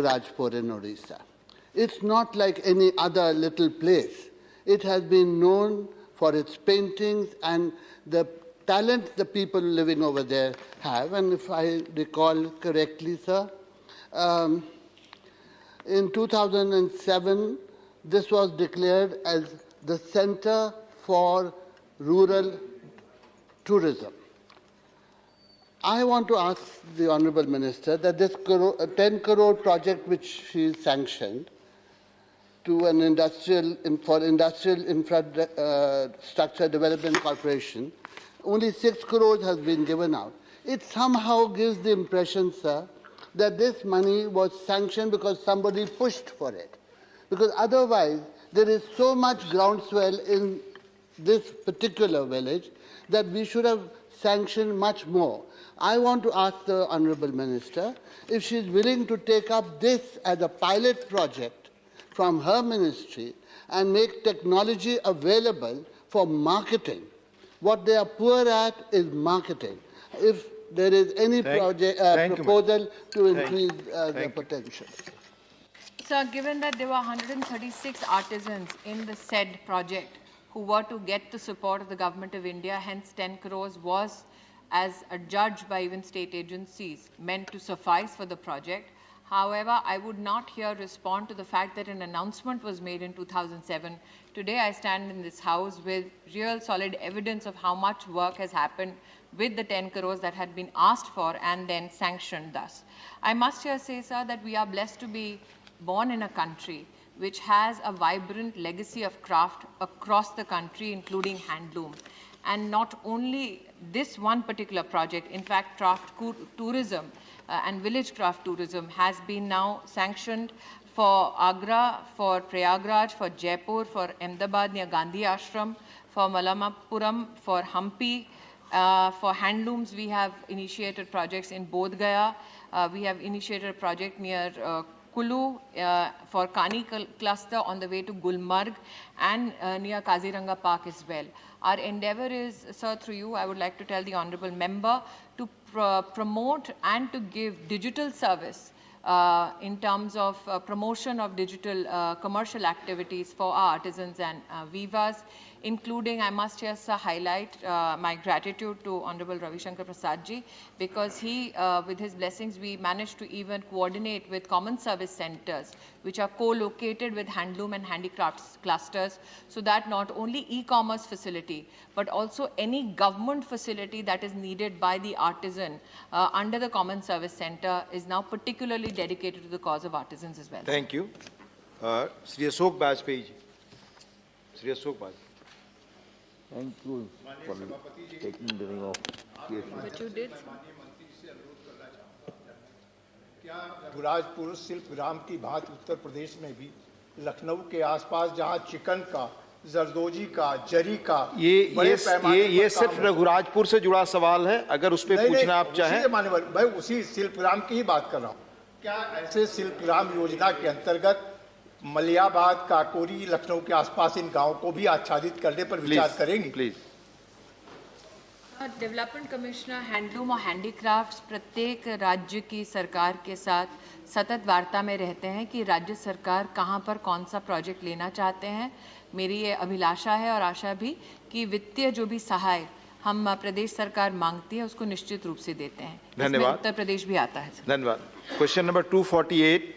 Raghurajpur in Odisha. It's not like any other little place. It has been known for its paintings and the talent the people living over there have. And if I recall correctly, sir, in 2007, this was declared as the Center for Rural Tourism. I want to ask the Honorable Minister that this 10 crore project which she sanctioned to an industrial infrastructure development corporation, only 6 crores has been given out. It somehow gives the impression, sir, that this money was sanctioned because somebody pushed for it. Because otherwise, there is so much groundswell in this particular village that we should have sanctioned much more. I want to ask the Honorable Minister if she is willing to take up this as a pilot project from her ministry and make technology available for marketing. What they are poor at is marketing. If there is any proposal to increase the potential. Sir, given that there were 136 artisans in the said project who were to get the support of the Government of India, hence 10 crores was, as adjudged by even state agencies, meant to suffice for the project. However, I would not here respond to the fact that an announcement was made in 2007. Today, I stand in this House with real solid evidence of how much work has happened with the 10 crores that had been asked for and then sanctioned thus. I must here say, sir, that we are blessed to be born in a country which has a vibrant legacy of craft across the country, including handloom. And not only this one particular project, in fact, craft tourism and village craft tourism has been now sanctioned for Agra, for Prayagraj, for Jaipur, for Ahmedabad near Gandhi Ashram, for Malamapuram, for Hampi. For handlooms, we have initiated projects in Bodh Gaya. We have initiated a project near Kulu for Kani cluster on the way to Gulmarg and near Kaziranga Park as well. Our endeavor is, sir, through you, I would like to tell the Honorable Member to promote and to give digital service in terms of promotion of digital commercial activities for our artisans and weavers, including, I must here, sir, highlight my gratitude to Honorable Ravi Shankar Prasad ji, because he, with his blessings, we managed to even coordinate with common service centers, which are co-located with handloom and handicrafts clusters, so that not only e-commerce facility, but also any government facility that is needed by the artisan under the common service center is now particularly dedicated to the cause of artisans as well. Thank you. Sri Ashok Bajpayee ji. Sri Ashok Bajpayee. Thank you for taking the ring of case. But you did. गुराजपुर शिल्प ग्राम की बात उत्तर प्रदेश में भी लखनऊ के आसपास जहां chicken का, जरदोजी का, जरी का ये सिर्फ रघुराजपुर से जुड़ा सवाल है, अगर उस पर पूछना आप चाहें। मैं उसी शिल्प ग्राम की ही बात कर रहा हूँ। क्या ऐसे शिल्प ग्राम योजना के अंतर्गत मलियाबाद, काकोरी, लखनऊ के आसपास इन गांवों को भी आच्छादित करने पर विचार करेंगे? प्लीज। डेवलपमेंट कमिश्नर हैंडलूम और हैंडीक्राफ्ट्स प्रत्येक राज्य की सरकार के साथ सतत वार्ता में रहते हैं कि राज्य सरकार कहां पर कौन सा प्रोजेक्ट लेना चाहते हैं। मेरी ये अभिलाषा है और आशा भी कि वित्तीय जो भी सहाय हम प्रदेश सरकार मांगती है उसको निश्चित रूप से देते हैं। धन्यवाद। उत्तर प्रदेश भी आता है। धन्यवाद। Question number 248।